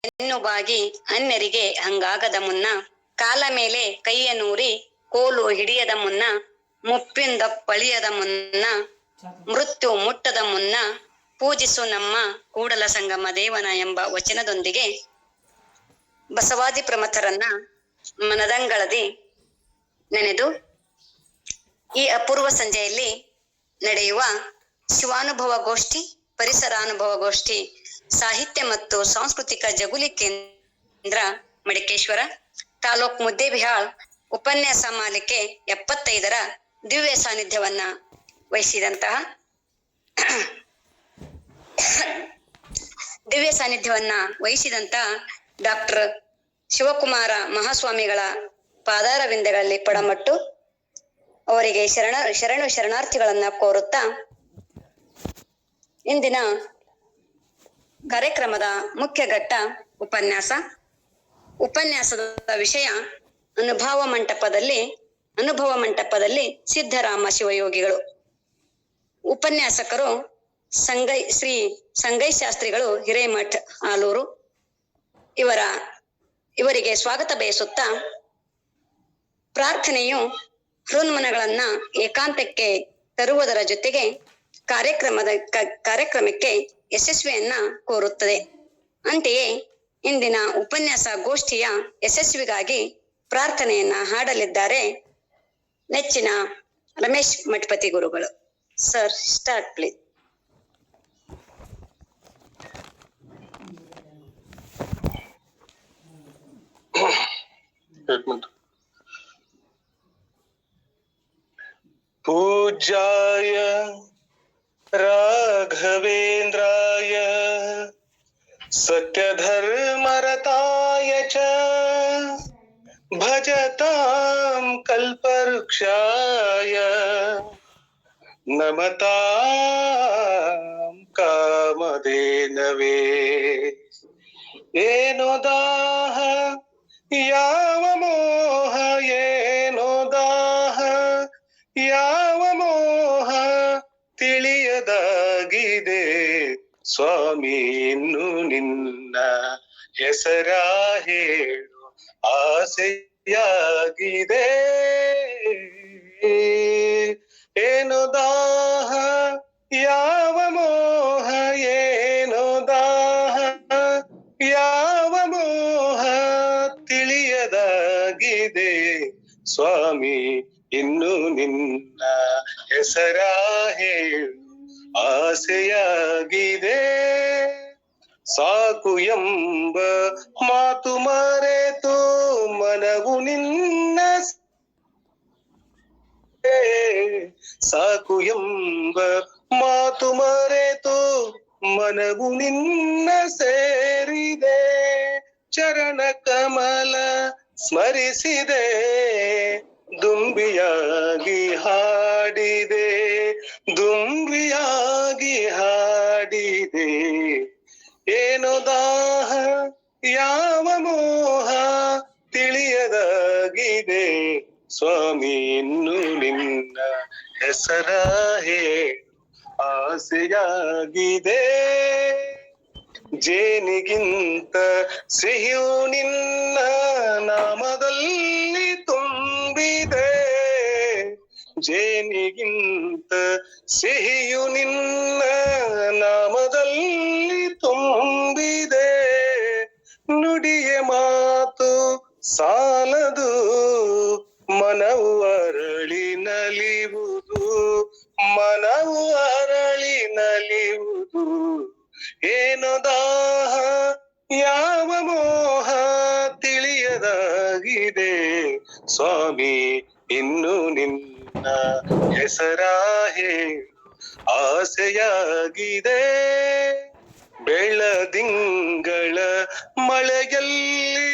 ಬೆನ್ನು ಬಾಗಿ ಅನ್ಯರಿಗೆ ಹಂಗಾಗದ ಮುನ್ನ, ಕಾಲ ಮೇಲೆ ಕೈಯ ನೂರಿ ಕೋಲು ಹಿಡಿಯದ ಮುನ್ನ, ಮುಪ್ಪಿಂದ ಪಳಿಯದ ಮುನ್ನ, ಮೃತ್ಯು ಮುಟ್ಟದ ಮುನ್ನ, ಪೂಜಿಸು ನಮ್ಮ ಕೂಡಲ ಸಂಗಮ ದೇವನ ಎಂಬ ವಚನದೊಂದಿಗೆ ಬಸವಾದಿ ಪ್ರಮಥರನ್ನ ಮನದಂಗಳದಿ ನೆನೆದು ಈ ಅಪೂರ್ವ ಸಂಜೆಯಲ್ಲಿ ನಡೆಯುವ ಶಿವಾನುಭವ ಗೋಷ್ಠಿ, ಪರಿಸರಾನುಭವ ಗೋಷ್ಠಿ, ಸಾಹಿತ್ಯ ಮತ್ತು ಸಾಂಸ್ಕೃತಿಕ ಜಗುಲಿ ಕೇಂದ್ರ ಮಡಿಕೇಶ್ವರ, ತಾಲೂಕ್ ಮುದ್ದೇಬಿಹಾಳ್ ಉಪನ್ಯಾಸ ಮಾಲಿಕೆ 75ರ ದಿವ್ಯ ಸಾನ್ನಿಧ್ಯವನ್ನ ವಹಿಸಿದಂತಹ ಡಾಕ್ಟರ್ ಶಿವಕುಮಾರ ಮಹಾಸ್ವಾಮಿಗಳ ಪಾದಾರವಿಂದಗಳಲ್ಲಿ ಪಡಮಟ್ಟು ಅವರಿಗೆ ಶರಣಾರ್ಥಿಗಳನ್ನ ಕೋರುತ್ತಾ ಇಂದಿನ ಕಾರ್ಯಕ್ರಮದ ಮುಖ್ಯ ಘಟ್ಟ ಉಪನ್ಯಾಸದ ವಿಷಯ ಅನುಭವ ಮಂಟಪದಲ್ಲಿ ಸಿದ್ದರಾಮ ಶಿವಯೋಗಿಗಳು. ಉಪನ್ಯಾಸಕರು ಶ್ರೀ ಸಂಗೈ ಶಾಸ್ತ್ರಿಗಳು ಹಿರೇಮಠ ಆಲೂರು. ಇವರಿಗೆ ಸ್ವಾಗತ ಬಯಸುತ್ತಾ, ಪ್ರಾರ್ಥನೆಯು ಹೃನ್ಮನಗಳನ್ನ ಏಕಾಂತಕ್ಕೆ ತರುವುದರ ಜೊತೆಗೆ ಕಾರ್ಯಕ್ರಮಕ್ಕೆ ಯಶಸ್ವಿಯನ್ನ ಕೋರುತ್ತದೆ. ಅಂತೆಯೇ ಇಂದಿನ ಉಪನ್ಯಾಸ ಗೋಷ್ಠಿಯ ಯಶಸ್ವಿಗಾಗಿ ಪ್ರಾರ್ಥನೆಯನ್ನ ಹಾಡಲಿದ್ದಾರೆ ನೆಚ್ಚಿನ ರಮೇಶ್ ಮಠಪತಿ ಗುರುಗಳು. Sir, start please. पूज्याय राघवेन्द्राय सत्यधर्मरताय च भजतां कल्पवृक्षाय नमतां कामधेनवे ಏನೋ ದಾಹ ಯಾವ ಮೋಹ ಏನೋ ದಾಹ ಯಾವ ಮೋಹ ತಿಳಿಯದಾಗಿದೆ ಸ್ವಾಮಿ ಇನ್ನು ನಿನ್ನ ಹೆಸರ ಹೇಳು ಆಸೆಯಾಗಿದೆ. ಏನೋ ದಾಹ ಯಾವ ಮೋಹ ಏನೋ ದಾಹ ಯಾವ ಮೋಹ ತಿಳಿಯದಾಗಿದೆ ಸ್ವಾಮಿ ಇನ್ನು ನಿನ್ನ ಹೆಸರ ಹೇಳು ಆಸೆಯಾಗಿದೆ. ಸಾಕು ಎಂಬ ಮಾತು ಮರೆತು ಮನವು ನಿನ್ನ ಸಾಕು ಎಂಬ ಮಾತು ಮರೆತು ಮನವು ನಿನ್ನ ಸೇರಿದೆ. ಚರಣ ಕಮಲ ಸ್ಮರಿಸಿದೆ, ದುಂಬಿಯಾಗಿ ಹಾಡಿದೆ, ದುಂಬಿಯಾಗಿ ಹಾಡಿದೆ. ಏನೋ ದಾಹ ಯಾವ ಮೋಹ ತಿಳಿಯದಾಗಿದೆ ಸ್ವಾಮಿ ಇನ್ನು ನಿನ್ನ ಹೆಸರ ಹೇಳು ಆಸೆಯಾಗಿದೆ. ಜೇನಿಗಿಂತ ಸಿಹಿಯು ನಿನ್ನ ನಾಮದಲ್ಲಿ ತುಂಬಿದೆ, ಜೇನಿಗಿಂತ ಸಿಹಿಯು ನಿನ್ನ ನಾಮದಲ್ಲಿ ತುಂಬಿದೆ. ನುಡಿಯ ಮಾತು ಸಾಲದು ಮನವು ಅರಳಿ ನಲಿಯುವುದು, ಮನವು ಅರಳಿ ನಲಿಯುವುದು. ಏನೋ ದಾಹ ಯಾವ ಮೋಹ ತಿಳಿಯದಾಗಿದೆ ಸ್ವಾಮಿ ಇನ್ನು ನಿನ್ನ ಹೆಸರ ಹೇಳು ಆಸೆಯಾಗಿದೆ. ಬೆಳದಿಂಗಳ ಮಳೆಯಲ್ಲಿ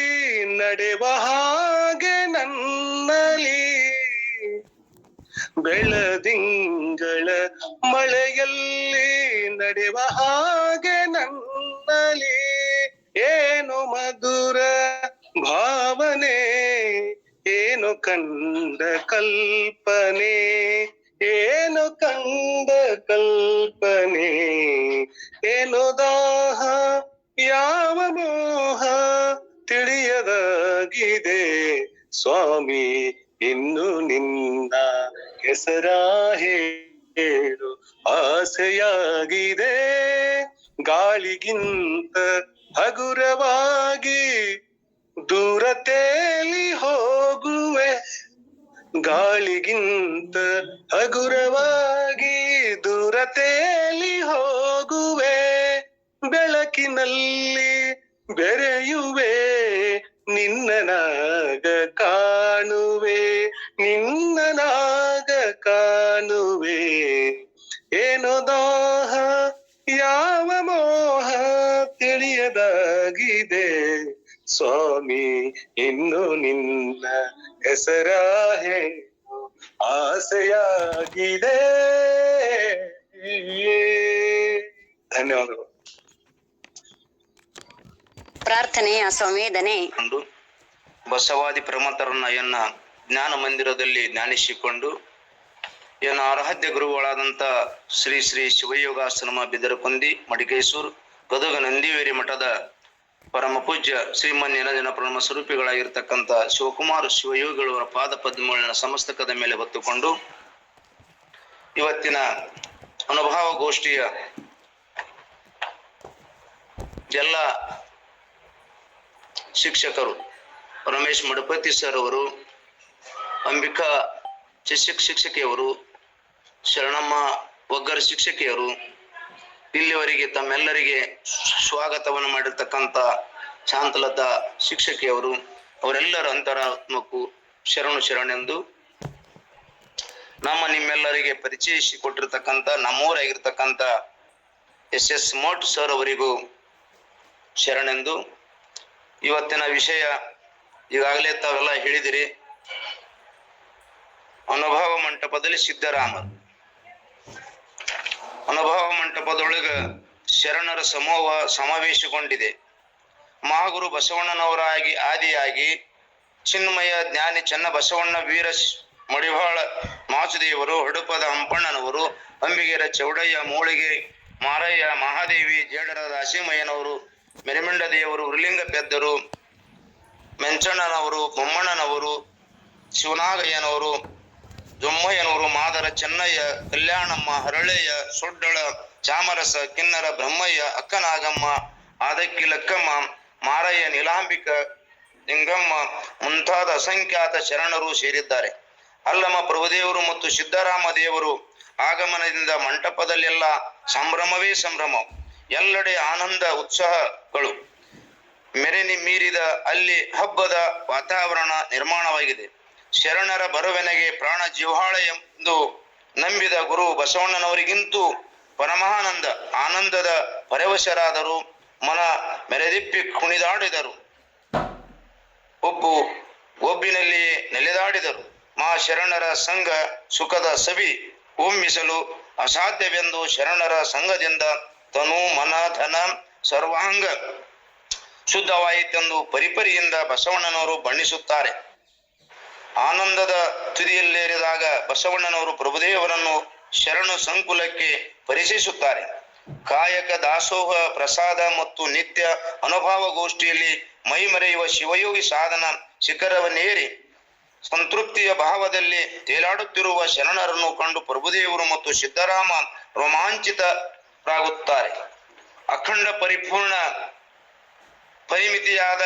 ನಡೆವ ಹಾಗೆ ನನ್ನಲ್ಲಿ, ಬೆಳದಿಂಗಳ ಮಳೆಯಲ್ಲಿ ನಡೆವ ಹಾಗೆ ನನ್ನಲ್ಲಿ. ಏನು ಮಧುರ ಭಾವನೆ, ಏನು ಕಂಡ ಕಲ್ಪನೆ, ಏನು ಕಂಡ ಕಲ್ಪನೆ. ಏನು ದಾಹ ಯಾವ ಮೋಹ ಆಸೆಯಾಗಿದೆ ಸ್ವಾಮಿ ಇನ್ನು ನಿನ್ನ ಹೆಸರ ಹೇಳು ಆಸೆಯಾಗಿದೆ ಗಾಳಿಗಿಂತ ಹಗುರವಾಗಿ ದೂರ ತೇಲಿ ಹೋಗುವೆ ಗಾಳಿಗಿಂತ ಹಗುರವಾಗಿ ದೂರ ತೇಲಿ ಹೋಗುವೆ ಬೆಳಕಿನಲ್ಲಿ ಬೆರೆಯುವೆ ನಿನ್ನನಾಗ ಕಾಣುವೆ ನಿನ್ನನಾಗ ಕಾಣುವೆ ಏನೋ ದಾಹ ಯಾವ ಮೋಹ ತಿಳಿಯದಾಗಿದೆ ಸ್ವಾಮಿ ಇನ್ನು ನಿನ್ನ ಹೆಸರ ಹೇಳು ಆಸೆಯಾಗಿದೆ. ಧನ್ಯವಾದಗಳು. ಪ್ರಾರ್ಥನೆಯ ಸಂವೇದನೆ. ಬಸವಾದಿ ಪ್ರಮಥರನ್ನ ಎನ್ನ ಜ್ಞಾನ ಮಂದಿರದಲ್ಲಿ ಧ್ಯಾನಿಸಿಕೊಂಡು ಎನ್ನ ಆರಾಧ್ಯ ಗುರುಗಳಾದಂಥ ಶ್ರೀ ಶ್ರೀ ಶಿವಯೋಗಾಶ್ರಮ ಬಿದರಕೊಂದಿ ಮಡಿಕೇಶ್ವರ್ ಗದಗ ನಂದಿವೇರಿ ಮಠದ ಪರಮ ಪೂಜ್ಯ ಶ್ರೀಮನ್ ನಿರಂಜನ ಪ್ರಣಮ ಸ್ವರೂಪಿಗಳಾಗಿರ್ತಕ್ಕಂಥ ಶಿವಕುಮಾರ ಶಿವಯೋಗಿಗಳವರ ಪಾದ ಪದ್ಮಗಳನ್ನ ಸಮಸ್ತಕದ ಮೇಲೆ ಹೊತ್ತುಕೊಂಡು ಇವತ್ತಿನ ಅನುಭವ ಗೋಷ್ಠಿಯ ಎಲ್ಲ ಶಿಕ್ಷಕರು ರಮೇಶ್ ಮಡಪತಿ ಸರ್ ಅವರು, ಅಂಬಿಕಾ ಶಿಕ್ಷಕಿಯವರು, ಶರಣಮ್ಮ ಒಗ್ಗರ ಶಿಕ್ಷಕಿಯರು, ಇಲ್ಲಿವರೆಗೆ ತಮ್ಮೆಲ್ಲರಿಗೆ ಸ್ವಾಗತವನ್ನು ಮಾಡಿರ್ತಕ್ಕಂಥ ಶಾಂತಲತಾ ಶಿಕ್ಷಕಿಯವರು, ಅವರೆಲ್ಲರ ಅಂತರಾತ್ಮಕ್ಕೂ ಶರಣೆಂದು ನಮ್ಮ ನಿಮ್ಮೆಲ್ಲರಿಗೆ ಪರಿಚಯಿಸಿ ಕೊಟ್ಟಿರ್ತಕ್ಕಂಥ ನಮ್ಮೂರಾಗಿರ್ತಕ್ಕಂಥ SS ಮೋಟ್ ಸರ್ ಅವರಿಗೂ ಶರಣೆಂದು ಇವತ್ತಿನ ವಿಷಯ ಈಗಾಗಲೇ ತಾವೆಲ್ಲ ಹೇಳಿದಿರಿ. ಅನುಭವ ಮಂಟಪದಲ್ಲಿ ಸಿದ್ದರಾಮರು. ಅನುಭವ ಮಂಟಪದೊಳಗ ಶರಣರ ಸಮೂಹ ಸಮಾವೇಶಗೊಂಡಿದೆ. ಮಹಾಗುರು ಬಸವಣ್ಣನವರ ಆದಿಯಾಗಿ ಚಿನ್ಮಯ ಜ್ಞಾನಿ ಚನ್ನ ಬಸವಣ್ಣ ವೀರ ಮಡಿವಾಳ ಮಾಚುದೇವರು, ಹಡುಪದ ಹಂಪಣ್ಣನವರು, ಅಂಬಿಗೆರ ಚೌಡಯ್ಯ, ಮೂಳಿಗೆ ಮಾರಯ್ಯ, ಮಹಾದೇವಿ, ಜೇಡರದ ಅಸೀಮಯ್ಯನವರು, ಮೆರಿಮಿಂಡ ದೇವರು, ಉರ್ಲಿಂಗ ಪೆದ್ದರು, ಮೆಂಚಣ್ಣನವರು, ಬೊಮ್ಮಣ್ಣನವರು, ಶಿವನಾಗಯ್ಯನವರು, ಜೊಮ್ಮಯ್ಯನವರು, ಮಾದರ ಚೆನ್ನಯ್ಯ, ಕಲ್ಯಾಣಮ್ಮ, ಹರಳೆಯ್ಯ, ಸೊಡ್ಡಳ, ಚಾಮರಸ, ಕಿನ್ನರ, ಬ್ರಹ್ಮಯ್ಯ, ಅಕ್ಕನಾಗಮ್ಮ, ಆದಕ್ಕಿ ಲಕ್ಕಮ್ಮ, ಮಾರಯ್ಯ, ನೀಲಾಂಬಿಕ, ಲಿಂಗಮ್ಮ ಮುಂತಾದ ಅಸಂಖ್ಯಾತ ಶರಣರು ಸೇರಿದ್ದಾರೆ. ಅಲ್ಲಮ ಪ್ರಭುದೇವರು ಮತ್ತು ಸಿದ್ದರಾಮ ದೇವರು ಆಗಮನದಿಂದ ಮಂಟಪದಲ್ಲೆಲ್ಲ ಸಂಭ್ರಮವೇ ಸಂಭ್ರಮ. ಎಲ್ಲೆಡೆ ಆನಂದ ಉತ್ಸಾಹಗಳು ಮೀರಿದ ಅಲ್ಲಿ ಹಬ್ಬದ ವಾತಾವರಣ ನಿರ್ಮಾಣವಾಗಿದೆ. ಶರಣರ ಬರುವೆನೆಗೆ ಪ್ರಾಣ ಜೀವಾಳ ಎಂದು ನಂಬಿದ ಗುರು ಬಸವಣ್ಣನವರಿಗಿಂತೂ ಪರಮಾನಂದ ಆನಂದದ ಪರವಶರಾದರು. ಮನ ಮೆರೆದಿಪ್ಪಿ ಕುಣಿದಾಡಿದರು. ಒಬ್ಬಿನಲ್ಲಿ ನೆಲೆದಾಡಿದರು. ಶರಣರ ಸಂಘ ಸುಖದ ಸವಿ ಒಮ್ಮಿಸಲು ಅಸಾಧ್ಯವೆಂದು ಶರಣರ ಸಂಘದಿಂದ ತನು ಮನ ಧನ ಸರ್ವಾಂಗ ಶುದ್ಧವಾಯಿತೆಂದು ಪರಿಪರಿಯಿಂದ ಬಸವಣ್ಣನವರು ಬಣ್ಣಿಸುತ್ತಾರೆ. ಆನಂದದ ತುದಿಯಲ್ಲೇರಿದಾಗ ಬಸವಣ್ಣನವರು ಪ್ರಭುದೇವರನ್ನು ಶರಣು ಸಂಕುಲಕ್ಕೆ ಪರಿಚಯಿಸುತ್ತಾರೆ. ಕಾಯಕ ದಾಸೋಹ ಪ್ರಸಾದ ಮತ್ತು ನಿತ್ಯ ಅನುಭವ ಗೋಷ್ಠಿಯಲ್ಲಿ ಮೈಮರೆಯುವ ಶಿವಯೋಗಿ ಸಾಧನ ಶಿಖರವನ್ನೇರಿ ಸಂತೃಪ್ತಿಯ ಭಾವದಲ್ಲಿ ತೇಲಾಡುತ್ತಿರುವ ಶರಣರನ್ನು ಕಂಡು ಪ್ರಭುದೇವರು ಮತ್ತು ಸಿದ್ದರಾಮ ರೋಮಾಂಚಿತರಾಗುತ್ತಾರೆ. ಅಖಂಡ ಪರಿಪೂರ್ಣ ಪರಿಮಿತಿಯಾದ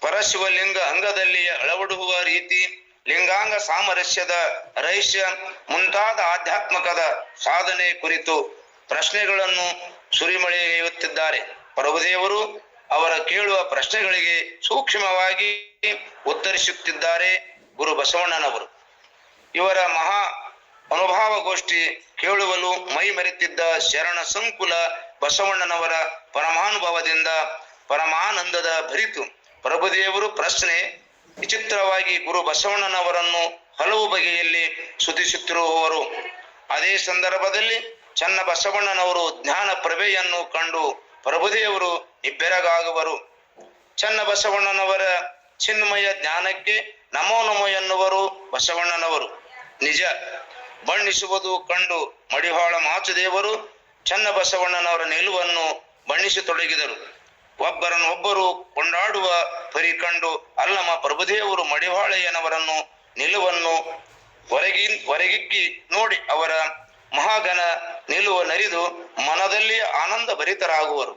ಪರಶಿವಲಿಂಗ ಅಂಗದಲ್ಲಿ ಅಳವಡುವ ರೀತಿ, ಲಿಂಗಾಂಗ ಸಾಮರಸ್ಯದ ರಹಸ್ಯ ಮುಂತಾದ ಆಧ್ಯಾತ್ಮಕದ ಸಾಧನೆ ಕುರಿತು ಪ್ರಶ್ನೆಗಳನ್ನು ಸುರಿಮಳೆಯುತ್ತಿದ್ದಾರೆ. ಪ್ರಭುದೇವರು ಅವರ ಕೇಳುವ ಪ್ರಶ್ನೆಗಳಿಗೆ ಸೂಕ್ಷ್ಮವಾಗಿ ಉತ್ತರಿಸುತ್ತಿದ್ದಾರೆ ಗುರು ಬಸವಣ್ಣನವರು. ಇವರ ಮಹಾ ಅನುಭವ ಗೋಷ್ಠಿ ಕೇಳುವಲು ಮೈ ಮರೆತಿದ್ದ ಶರಣ ಸಂಕುಲ ಬಸವಣ್ಣನವರ ಪರಮಾನುಭವದಿಂದ ಪರಮಾನಂದದ ಭರಿತು. ಪ್ರಭುದೇವರು ಪ್ರಶ್ನೆ ವಿಚಿತ್ರವಾಗಿ ಗುರು ಬಸವಣ್ಣನವರನ್ನು ಹಲವು ಬಗೆಯಲ್ಲಿ ಸ್ತುತಿಸುತ್ತಿರುವವರು. ಅದೇ ಸಂದರ್ಭದಲ್ಲಿ ಚನ್ನ ಬಸವಣ್ಣನವರು ಜ್ಞಾನ ಪ್ರಭೆಯನ್ನು ಕಂಡು ಪ್ರಭುದೇವರು ನಿಬ್ಬೆರಗಾಗುವರು. ಚನ್ನ ಬಸವಣ್ಣನವರ ಚಿನ್ಮಯ ಜ್ಞಾನಕ್ಕೆ ನಮೋ ನಮೋ ಎನ್ನುವರು ಬಸವಣ್ಣನವರು. ನಿಜ ಬಣ್ಣಿಸುವುದು ಕಂಡು ಮಡಿವಾಳ ಮಾಚುದೇವರು ಚನ್ನ ಬಸವಣ್ಣನವರ ನಿಲುವನ್ನು ಬಣ್ಣಿಸತೊಡಗಿದರು. ಒಬ್ಬರನ್ನೊಬ್ಬರು ಕೊಂಡಾಡುವ ಪರಿ ಕಂಡು ಅಲ್ಲಮ ಪ್ರಭುದೇವರು ಮಡಿವಾಳಯ್ಯನವರನ್ನು ನಿಲುವನ್ನು ಹೊರಗಿಕ್ಕಿ ನೋಡಿ ಅವರ ಮಹಾಗಣ ನಿಲುವ ನರಿದು ಮನದಲ್ಲಿ ಆನಂದ ಭರಿತರಾಗುವರು.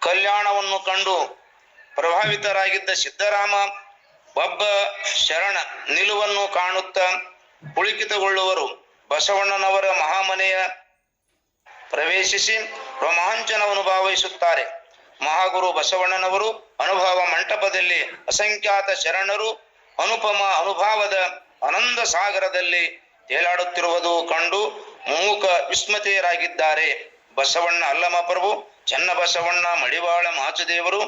ಕಲ್ಯಾಣವನ್ನು ಕಂಡು ಪ್ರಭಾವಿತರಾಗಿದ್ದ ಸಿದ್ದರಾಮ ಒಬ್ಬ ಶರಣ ನಿಲುವನ್ನು ಕಾಣುತ್ತಾ ಪುಳಿಕಿತಗೊಳ್ಳುವರು. ಬಸವಣ್ಣನವರ ಮಹಾಮನೆಯ ಪ್ರವೇಶಿಸಿ ರೋಮಾಂಚನವನ್ನು ಭಾವಿಸುತ್ತಾರೆ. ಮಹಾಗುರು ಬಸವಣ್ಣನವರು ಅನುಭವ ಮಂಟಪದಲ್ಲಿ ಅಸಂಖ್ಯಾತ ಶರಣರು ಅನುಪಮ ಅನುಭವದ ಆನಂದ ಸಾಗರದಲ್ಲಿ ತೇಲಾಡುತ್ತಿರುವುದು ಕಂಡು ಮೂಕ ವಿಸ್ಮತೆಯರಾಗಿದ್ದಾರೆ. ಬಸವಣ್ಣ ಅಲ್ಲಮ ಪ್ರಭು, ಚನ್ನಬಸವಣ್ಣ, ಮಡಿವಾಳ ಮಾಚದೇವರು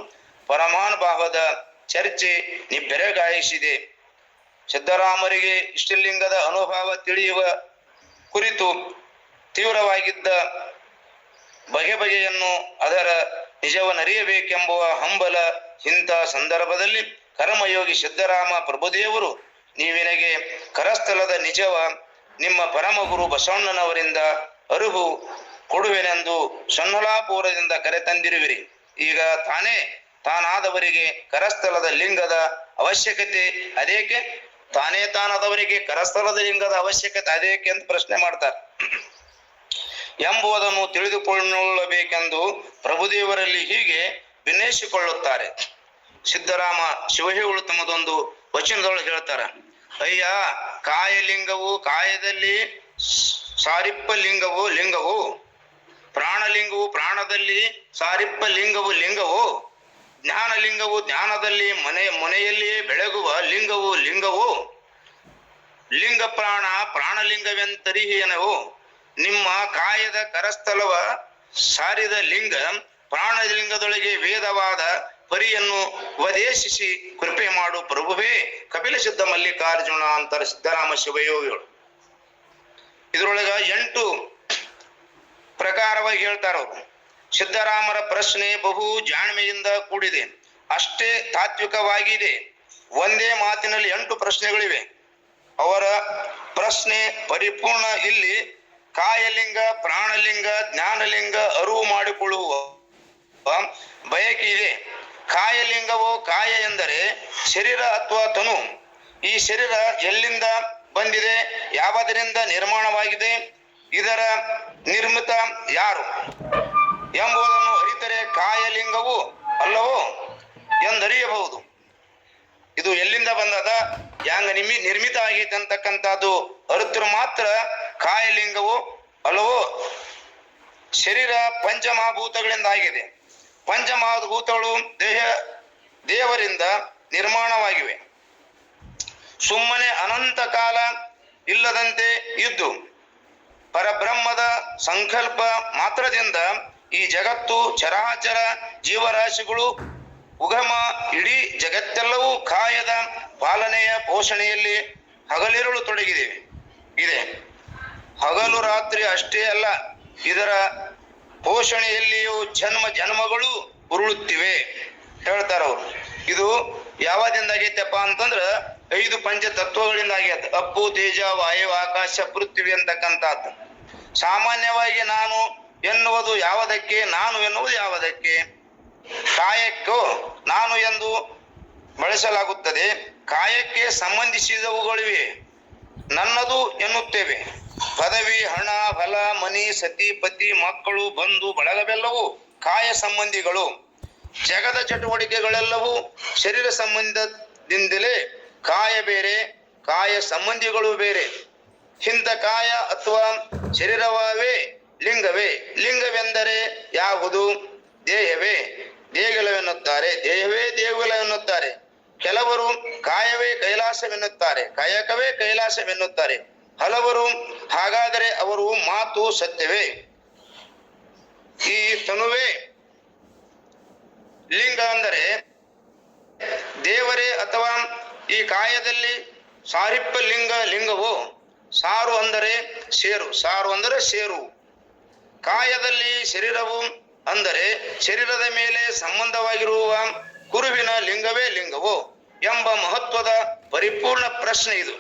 ಪರಮಾನುಭಾವದ ಚರ್ಚೆ ನಿಬ್ಬೆರಗಾಯಿಸಿದೆ. ಸಿದ್ದರಾಮರಿಗೆ ಇಷ್ಟಲಿಂಗದ ಅನುಭವ ತಿಳಿಯುವ ಕುರಿತು ತೀವ್ರವಾಗಿದ್ದ ಬಗೆಯನ್ನು ಅದರ ನಿಜವನ್ನರಿಯಬೇಕೆಂಬುವ ಹಂಬಲ ಇಂಥ ಸಂದರ್ಭದಲ್ಲಿ ಕರ್ಮಯೋಗಿ ಸಿದ್ದರಾಮ ಪ್ರಭುದೇವರು ನೀವಿನಗೆ ಕರಸ್ಥಲದ ನಿಜವ ನಿಮ್ಮ ಪರಮಗುರು ಬಸವಣ್ಣನವರಿಂದ ಅರಿವು ಕೊಡುವೆನೆಂದು ಸೊನ್ನಲಾಪುರದಿಂದ ಕರೆತಂದಿರುವಿರಿ. ಈಗ ತಾನಾದವರಿಗೆ ಕರಸ್ಥಲದ ಲಿಂಗದ ಅವಶ್ಯಕತೆ ಅದೇಕೆ? ತಾನಾದವರಿಗೆ ಕರಸ್ಥಲದ ಲಿಂಗದ ಅವಶ್ಯಕತೆ ಅದೇಕೆ ಅಂತ ಪ್ರಶ್ನೆ ಮಾಡ್ತಾರೆ ಎಂಬುದನ್ನು ತಿಳಿದುಕೊಳ್ಳಬೇಕೆಂದು ಪ್ರಭುದೇವರಲ್ಲಿ ಹೀಗೆ ವಿನಯಿಸಿಕೊಳ್ಳುತ್ತಾರೆ. ಸಿದ್ದರಾಮ ಶಿವಹೇಳು ತಮ್ಮದೊಂದು ವಚನದೊಳಗೆ ಹೇಳ್ತಾರ, ಅಯ್ಯ ಕಾಯಲಿಂಗವು ಕಾಯದಲ್ಲಿ ಸಾರಿಪ್ಪ ಲಿಂಗವು ಲಿಂಗವು, ಪ್ರಾಣಲಿಂಗವು ಪ್ರಾಣದಲ್ಲಿ ಸಾರಿಪ್ಪ ಲಿಂಗವು ಲಿಂಗವು, ಜ್ಞಾನಲಿಂಗವು ಜ್ಞಾನದಲ್ಲಿ ಮನೆಯಲ್ಲಿಯೇ ಬೆಳಗುವ ಲಿಂಗವು ಲಿಂಗವು, ಲಿಂಗ ಪ್ರಾಣ ಪ್ರಾಣಲಿಂಗವೆಂತರಿಹೇನವು. ನಿಮ್ಮ ಕಾಯದ ಕರಸ್ಥಲವ ಸಾರಿದ ಲಿಂಗ ಪ್ರಾಣಲಿಂಗದೊಳಗೆ ವೇದವಾದ ಪರಿಯನ್ನು ಉಪದೇಶಿಸಿ ಕೃಪೆ ಮಾಡು ಪ್ರಭುವೇ ಕಪಿಲ ಸಿದ್ಧ ಮಲ್ಲಿಕಾರ್ಜುನ ಅಂತಾರೆ ಸಿದ್ದರಾಮ ಶಿವಯೋಗಿಗಳು. ಇದರೊಳಗ 8 ಪ್ರಕಾರವಾಗಿ ಹೇಳ್ತಾರವ್ರು. ಸಿದ್ದರಾಮರ ಪ್ರಶ್ನೆ ಬಹು ಜಾಣ್ಮೆಯಿಂದ ಕೂಡಿದೆ, ಅಷ್ಟೇ ತಾತ್ವಿಕವಾಗಿದೆ. ಒಂದೇ ಮಾತಿನಲ್ಲಿ 8 ಪ್ರಶ್ನೆಗಳಿವೆ. ಅವರ ಪ್ರಶ್ನೆ ಪರಿಪೂರ್ಣ. ಇಲ್ಲಿ ಕಾಯಲಿಂಗ ಪ್ರಾಣಲಿಂಗ ಜ್ಞಾನಲಿಂಗ ಅರಿವು ಮಾಡಿಕೊಳ್ಳುವ ಬಯಕೆ ಇದೆ. ಕಾಯಲಿಂಗವು ಕಾಯ ಎಂದರೆ ಶರೀರ ಅಥವಾ ತನು. ಈ ಶರೀರ ಎಲ್ಲಿಂದ ಬಂದಿದೆ, ಯಾವುದರಿಂದ ನಿರ್ಮಾಣವಾಗಿದೆ, ಇದರ ನಿರ್ಮಿತ ಯಾರು ಎಂಬುದನ್ನು ಅರಿತರೆ ಕಾಯಲಿಂಗವು ಅಲ್ಲವೋ ಎಂದರಿಯಬಹುದು. ಇದು ಎಲ್ಲಿಂದ ಬಂದದ, ಹ್ಯಾಂಗ ನಿರ್ಮಿತ ಆಗೈತೆ ಅಂತಕ್ಕಂಥದ್ದು ಅರಿತರು ಮಾತ್ರ ಕಾಯಲಿಂಗವು ಅಲ್ಲವೋ. ಶರೀರ ಪಂಚಮಹಾಭೂತಗಳಿಂದ ಆಗಿದೆ. ಪಂಚಮಹಾಭೂತಗಳು ದೇವರಿಂದ ನಿರ್ಮಾಣವಾಗಿವೆ. ಸುಮ್ಮನೆ ಅನಂತ ಕಾಲ ಇಲ್ಲದಂತೆ ಇದ್ದು ಪರಬ್ರಹ್ಮದ ಸಂಕಲ್ಪ ಮಾತ್ರದಿಂದ ಈ ಜಗತ್ತು ಚರಾಚರ ಜೀವರಾಶಿಗಳು ಉಗಮ ಇಡೀ ಜಗತ್ತೆಲ್ಲವೂ ಕಾಯದ ಪಾಲನೆಯ ಪೋಷಣೆಯಲ್ಲಿ ಹಗಲಿರುಳು ಇದೆ. ಹಗಲು ರಾತ್ರಿ ಅಷ್ಟೇ ಅಲ್ಲ, ಇದರ ಪೋಷಣೆಯಲ್ಲಿಯೂ ಜನ್ಮಗಳು ಉರುಳುತ್ತಿವೆ ಹೇಳ್ತಾರವ್ರು. ಇದು ಯಾವದಿಂದ ಆಗೈತಪ್ಪ ಅಂತಂದ್ರ 5 ಪಂಚ ತತ್ವಗಳಿಂದ ಆಗೈತೆ. ಅಪ್ಪು, ತೇಜ, ವಾಯು, ಆಕಾಶ, ಪೃಥ್ವಿ ಅಂತಕ್ಕಂಥದ್ದು. ಸಾಮಾನ್ಯವಾಗಿ ನಾನು ಎನ್ನುವುದು ಯಾವುದಕ್ಕೆ, ನಾನು ಎನ್ನುವುದು ಯಾವುದಕ್ಕೆ? ಕಾಯಕ್ಕೋ ನಾನು ಎಂದು ಬಳಸಲಾಗುತ್ತದೆ. ಕಾಯಕ್ಕೆ ಸಂಬಂಧಿಸಿದವುಗಳಿವೆ. ನನ್ನದು ಎನ್ನುತ್ತೇವೆ. ಪದವಿ, ಹಣ, ಹೊಲ, ಮನಿ, ಸತಿ, ಪತಿ, ಮಕ್ಕಳು, ಬಂಧು ಬಳಗವೆಲ್ಲವೂ ಕಾಯ ಸಂಬಂಧಿಗಳು. ಜಗದ ಚಟುವಟಿಕೆಗಳೆಲ್ಲವೂ ಶರೀರ ಸಂಬಂಧದಿಂದಲೇ. ಕಾಯ ಬೇರೆ, ಕಾಯ ಸಂಬಂಧಿಗಳು ಬೇರೆ. ಇಂಥ ಕಾಯ ಅಥವಾ ಶರೀರವೇ ಲಿಂಗವೇ. ಲಿಂಗವೆಂದರೆ ಯಾವುದು? ದೇಹವೇ ದೇಗುಲವೆನ್ನುತ್ತಾರೆ, ದೇಹವೇ ದೇಗುಲವೆನ್ನುತ್ತಾರೆ. ಕೆಲವರು ಕಾಯವೇ ಕೈಲಾಸವೆನ್ನುತ್ತಾರೆ, ಕಾಯಕವೇ ಕೈಲಾಸವೆನ್ನುತ್ತಾರೆ. ಹಲವರು ಹಾಗಾದರೆ ಅವರು ಮಾತು ಸತ್ಯವೇ? ಈ ತನುವೇ ಲಿಂಗ ಅಂದರೆ ದೇವರೇ ಅಥವಾ ಈ ಕಾಯದಲ್ಲಿ ಸಾರಿಪ್ಪ ಲಿಂಗವು? ಸಾರು ಅಂದರೆ ಸೇರು. ಕಾಯದಲ್ಲಿ ಶರೀರವು ಅಂದರೆ ಶರೀರದ ಮೇಲೆ ಸಂಬಂಧವಾಗಿರುವ ಕುರುವಿನ ಲಿಂಗವೇ ಲಿಂಗವು ಎಂಬ ಮಹತ್ವದ ಪರಿಪೂರ್ಣ ಪ್ರಶ್ನೆ ಇದು.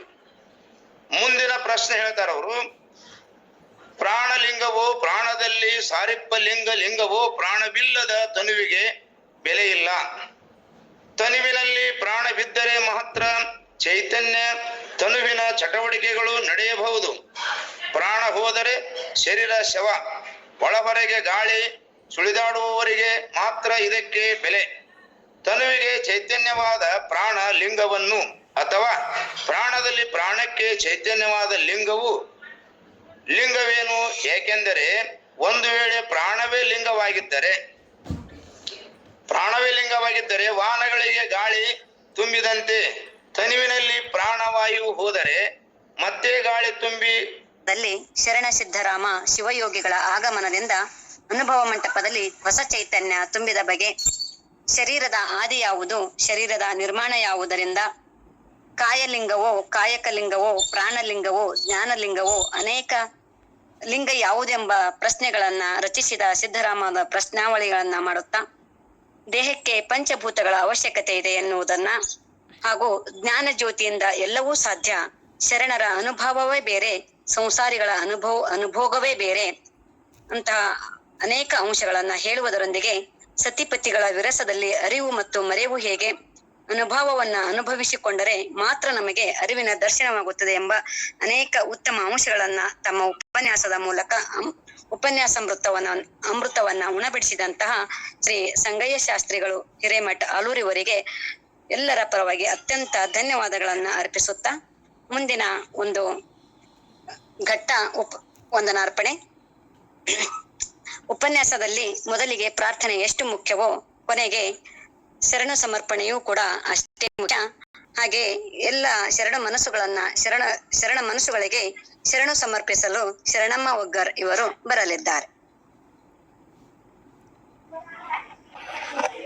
ಮುಂದಿನ ಪ್ರಶ್ನೆ ಹೇಳ್ತಾರವರು, ಪ್ರಾಣಲಿಂಗವೋ ಪ್ರಾಣದಲ್ಲಿ ಸಾರಿಪ್ಪ ಲಿಂಗವೋ ಪ್ರಾಣವಿಲ್ಲದ ತನುವಿಗೆ ಬೆಲೆ ಇಲ್ಲ. ತನುವಿನಲ್ಲಿ ಪ್ರಾಣವಿದ್ದರೆ ಮಾತ್ರ ಚೈತನ್ಯ ತನುವಿನ ಚಟುವಟಿಕೆಗಳು ನಡೆಯಬಹುದು. ಪ್ರಾಣ ಹೋದರೆ ಶರೀರ ಶವ. ಒಳಹೊರಗೆ ಗಾಳಿ ಸುಳಿದಾಡುವವರಿಗೆ ಮಾತ್ರ ಇದಕ್ಕೆ ಬೆಲೆ. ತನುವಿಗೆ ಚೈತನ್ಯವಾದ ಪ್ರಾಣ ಲಿಂಗವನ್ನು ಅಥವಾ ಪ್ರಾಣದಲ್ಲಿ ಪ್ರಾಣಕ್ಕೆ ಚೈತನ್ಯವಾದ ಲಿಂಗವೇನು? ಏಕೆಂದರೆ ಒಂದು ವೇಳೆ ಪ್ರಾಣವೇ ಲಿಂಗವಾಗಿದ್ದರೆ ವಾಹನಗಳಿಗೆ ಗಾಳಿ ತುಂಬಿದಂತೆ ತನುವಿನಲ್ಲಿ ಪ್ರಾಣವಾಯು ಹೋದರೆ ಮತ್ತೆ ಗಾಳಿ ತುಂಬಿ ಶರಣ ಸಿದ್ಧರಾಮ ಶಿವಯೋಗಿಗಳ ಆಗಮನದಿಂದ ಅನುಭವ ಮಂಟಪದಲ್ಲಿ ಹೊಸ ಚೈತನ್ಯ ತುಂಬಿದ ಬಗೆ. ಶರೀರದ ಆದಿ ಯಾವುದು, ಶರೀರದ ನಿರ್ಮಾಣ ಯಾವುದರಿಂದ, ಕಾಯಲಿಂಗವೋ ಕಾಯಕಲಿಂಗವೋ ಪ್ರಾಣಲಿಂಗವೋ ಜ್ಞಾನಲಿಂಗವೋ ಅನೇಕ ಲಿಂಗ ಯಾವುದೆಂಬ ಪ್ರಶ್ನೆಗಳನ್ನ ರಚಿಸಿದ ಸಿದ್ಧರಾಮದ ಪ್ರಶ್ನಾವಳಿಗಳನ್ನ ಮಾಡುತ್ತಾ ದೇಹಕ್ಕೆ ಪಂಚಭೂತಗಳ ಅವಶ್ಯಕತೆ ಇದೆ ಎನ್ನುವುದನ್ನ ಹಾಗೂ ಜ್ಞಾನ ಜ್ಯೋತಿಯಿಂದ ಎಲ್ಲವೂ ಸಾಧ್ಯ, ಶರಣರ ಅನುಭವವೇ ಬೇರೆ, ಸಂಸಾರಿಗಳ ಅನುಭೋಗವೇ ಬೇರೆ ಅಂತಹ ಅನೇಕ ಅಂಶಗಳನ್ನ ಹೇಳುವುದರೊಂದಿಗೆ ಸತಿಪತಿಗಳ ವಿರಸದಲ್ಲಿ ಅರಿವು ಮತ್ತು ಮರೆವು ಹೇಗೆ, ಅನುಭವವನ್ನ ಅನುಭವಿಸಿಕೊಂಡರೆ ಮಾತ್ರ ನಮಗೆ ಅರಿವಿನ ದರ್ಶನವಾಗುತ್ತದೆ ಎಂಬ ಅನೇಕ ಉತ್ತಮ ಅಂಶಗಳನ್ನ ತಮ್ಮ ಉಪನ್ಯಾಸದ ಮೂಲಕ ಅಮೃತವನ್ನ ಉಣಬಿಡಿಸಿದಂತಹ ಶ್ರೀ ಸಂಗಯ್ಯ ಶಾಸ್ತ್ರಿಗಳು ಹಿರೇಮಠ ಆಲೂರಿವರಿಗೆ ಎಲ್ಲರ ಪರವಾಗಿ ಅತ್ಯಂತ ಧನ್ಯವಾದಗಳನ್ನ ಅರ್ಪಿಸುತ್ತಾ ಮುಂದಿನ ಒಂದು ಘಟ್ಟ ವಂದನಾರ್ಪಣೆ. ಉಪನ್ಯಾಸದಲ್ಲಿ ಮೊದಲಿಗೆ ಪ್ರಾರ್ಥನೆ ಎಷ್ಟು ಮುಖ್ಯವೋ ಕೊನೆಗೆ ಶರಣ ಸಮರ್ಪಣೆಯೂ ಕೂಡ ಅಷ್ಟೇ ಮುಖ್ಯ. ಹಾಗೆ ಎಲ್ಲ ಶರಣ ಮನಸ್ಸುಗಳಿಗೆ ಶರಣು ಸಮರ್ಪಿಸಲು ಶರಣಮ್ಮ ಒಗ್ಗರ್ ಇವರು ಬರಲಿದ್ದಾರೆ.